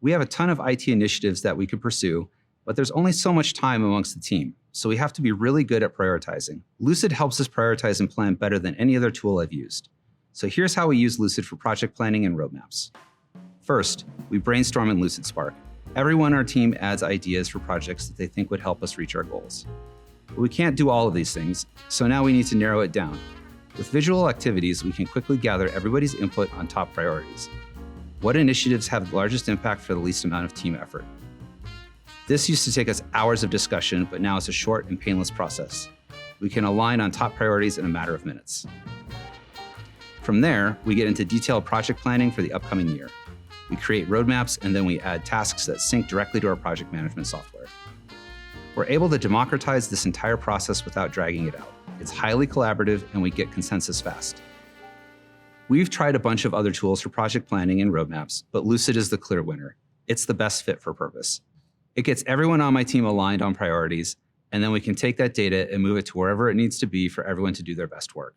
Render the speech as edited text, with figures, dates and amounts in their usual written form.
We have a ton of IT initiatives that we could pursue, but there's only so much time amongst the team, so we have to be really good at prioritizing. Lucid helps us prioritize and plan better than any other tool I've used. So here's how we use Lucid for project planning and roadmaps. First, we brainstorm in Lucidspark. Everyone on our team adds ideas for projects that they think would help us reach our goals. But we can't do all of these things, so now we need to narrow it down. With visual activities, we can quickly gather everybody's input on top priorities. What initiatives have the largest impact for the least amount of team effort? This used to take us hours of discussion, but now it's a short and painless process. We can align on top priorities in a matter of minutes. From there, we get into detailed project planning for the upcoming year. We create roadmaps, and then we add tasks that sync directly to our project management software. We're able to democratize this entire process without dragging it out. It's highly collaborative, and we get consensus fast. We've tried a bunch of other tools for project planning and roadmaps, but Lucid is the clear winner. It's the best fit for purpose. It gets everyone on my team aligned on priorities, and then we can take that data and move it to wherever it needs to be for everyone to do their best work.